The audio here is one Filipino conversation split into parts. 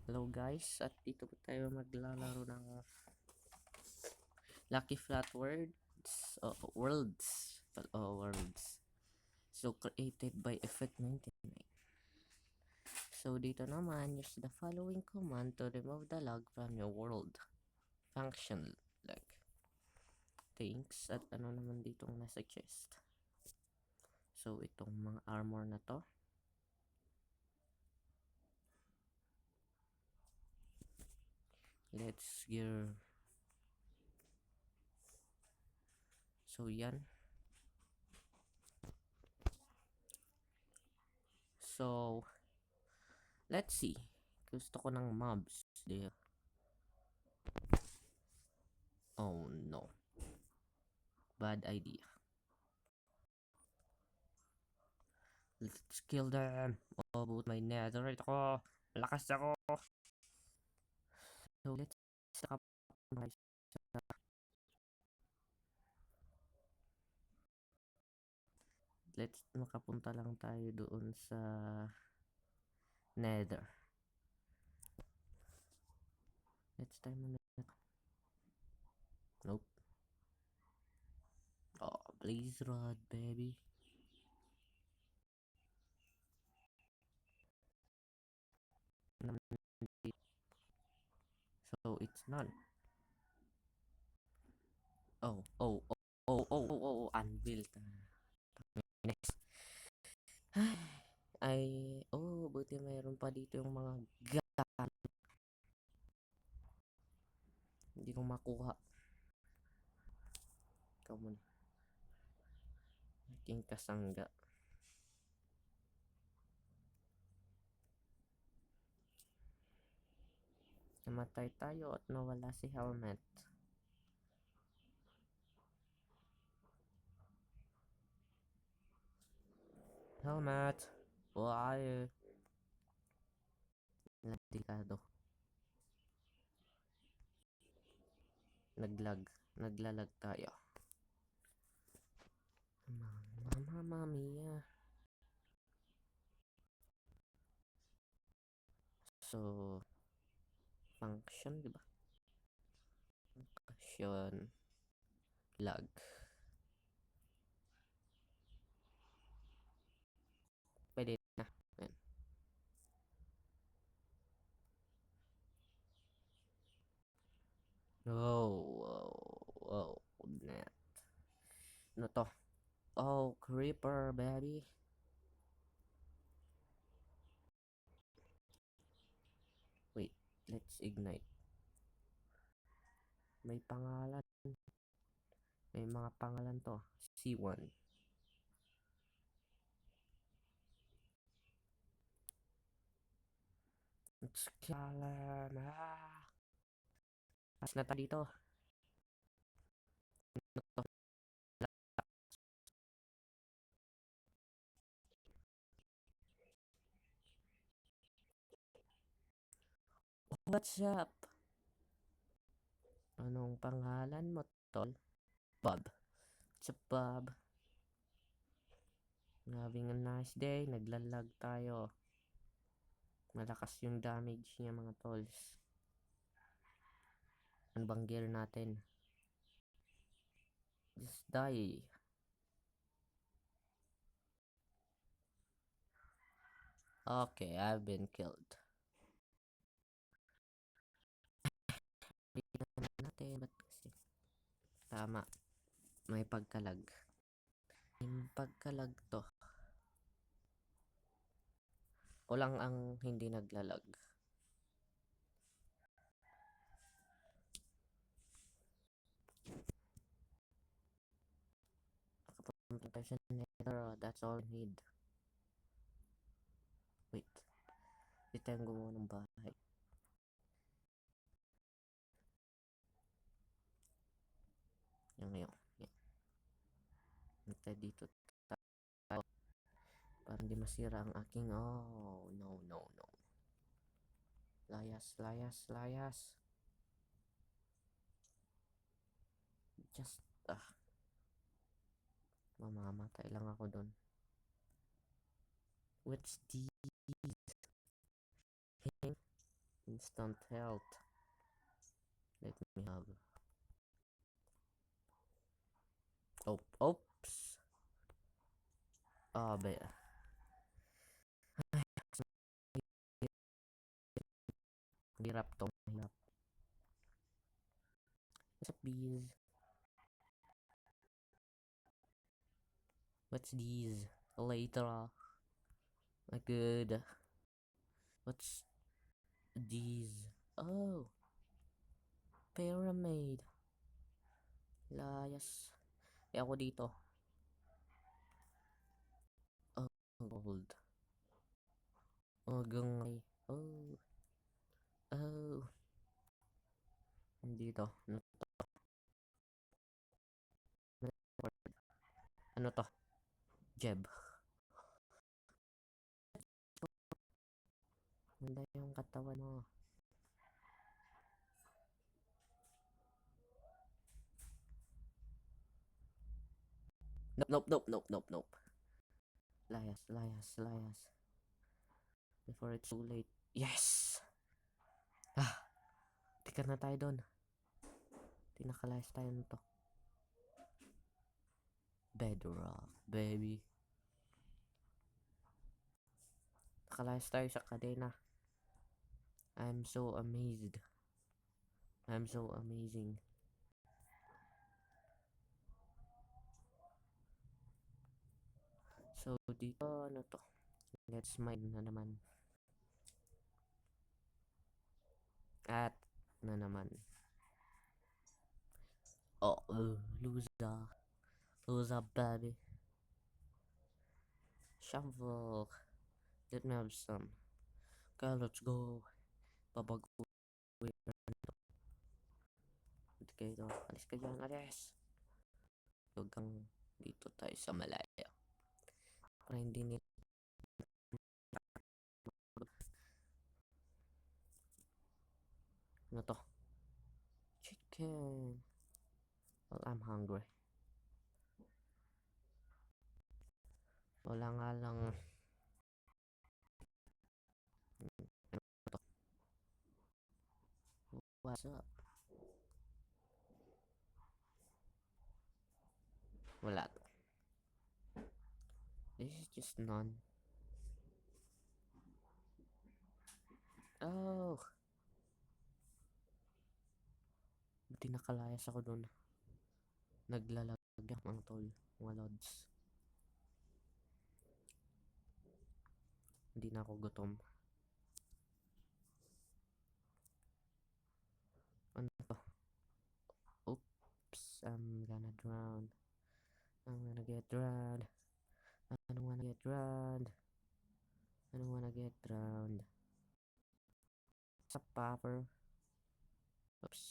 Hello guys, at dito po tayo maglalaro ng Lucky Flat Worlds. So created by Effect 99. So dito naman, use the following command to remove the log from your world. Function log. Thanks. At ano naman ditong nasa chest. So itong mga armor na to. Let's gear. So yan. So let's see. Gusto ko ng mobs there. Oh no. Bad idea. Let's kill them. Oh, but may netherite ako. Lakas ako. So, let's makapunta lang tayo doon sa nether. Let's time na. Nope. Oh, blaze rod, baby. So, it's none. Oh, anvil. Next. Buti mayroon pa dito yung mga gun. Hindi ko makuha. Ikaw muna. Aking kasangga. Namatay tayo at nawala si helmet. Helmet! Why? Delikado. Naglalag tayo. Mamma mia. So, function, di ba? Function. Lag. Pwede na. Ayan. Wow. Net. Ano to? Oh, creeper, baby. Wait, let's ignite. May pangalan. May mga pangalan to. C1. Let's kill them. Pas na tayo dito. What's up? Anong pangalan mo, tol? Bob. What's up, Bob? Having a nice day. Naglalag tayo. Malakas yung damage niya, mga tolls. Ano bang gear natin? Just die. Okay, I've been killed. Natin, ba't kasi? Tama. May pagkalag. May pagkalag to. O lang ang hindi naglalag. Protection nether, that's all I need. Wait. Di tayo gumawa ng bahay. Yan ngayon. Yan. Tayo dito. Para hindi masira ang aking... Oh, no. Layas. Just... Mamamatay lang ako dun. What's these? Instant health. Let me have. Oh, oops. Ah, be. Hirap to. Hirap. What's up, bees? What's these? Later. Good. What's these? Oh, pyramid. Layas. Eh, ako dito. Oh, gold. Oh, gangay. Oh. Oh. Dito. Ano to? Jeb. Ganda yung katawan mo. Nope, nope, nope, nope, nope, nope. Layas, layas, layas. Before it's too late. Yes! Ah, tikat na tayo doon. Tinakalayas tayo nito. Bedrock, baby. Nakalayas tayo sa kadena. I'm so amazed. I'm so amazing. So, dito, ano to? Let's mine na naman. At, na naman. Oh, loser. Loser, baby. Shovel. Let me have some. Okay, let's go. Babaguhin. Dito kayo. Alis ka dyan, alis. Huwag kang dito tayo sa malaya. Para hindi nila. Ano to? Chicken. Well, I'm hungry. Wala nga lang. What's up? Wala to. This is just none. Oh. Buti nakalayas ako dun. Naglalagyan ang tol. Mga lods. Hindi na ako gutom. Ano to? Oops. I'm gonna drown. I'm gonna get drowned. I don't wanna get drowned. I don't wanna get drowned. What's up, Popper? Oops.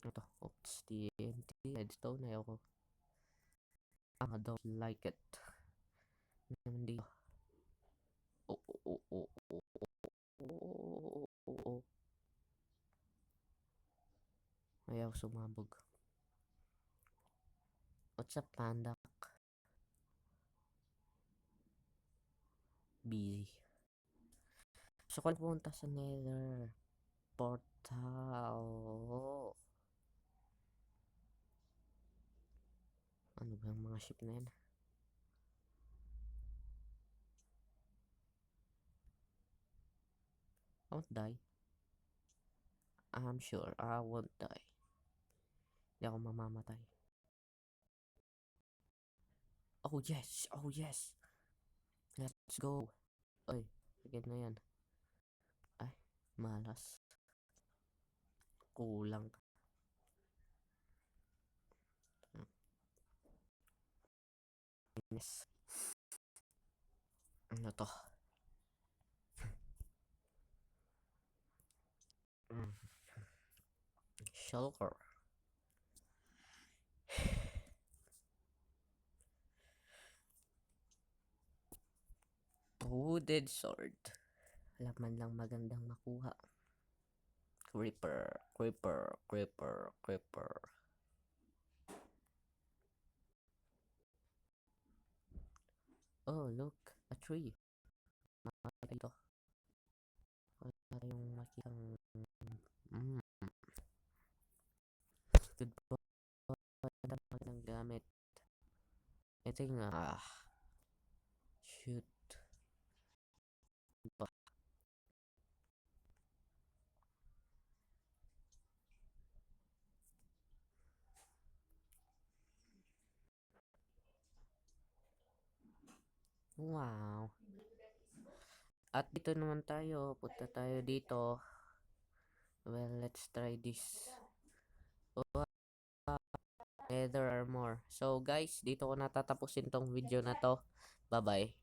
Ano to? Oops. TNT. Redstone. Ayoko. I don't like it. Naman dito. Oh, oh, oh, oh, oh, oh, oh. Ayaw sumabog. What's up, panda? Busy. Gusto ko lang pumunta sa nether portal. Ano ba yung mga ship na yan? I won't die. I'm sure I won't die. Hindi ako mamamatay. Oh yes! Oh yes! Let's go! Oy, agad na yan. Ay, malas. Kulang. Yes. Ano to? Shulker. Wooded sword. Wala man lang magandang makuha. Creeper, creeper, creeper, creeper. Oh, look, a tree. Dito. nakikitang mm, good po ng gamit. Ito yung shoot ba? Wow. At dito naman tayo, punta tayo dito. Well, let's try this. Wow, leather armor. So guys, dito ko natatapusin tong video na to. Bye-bye.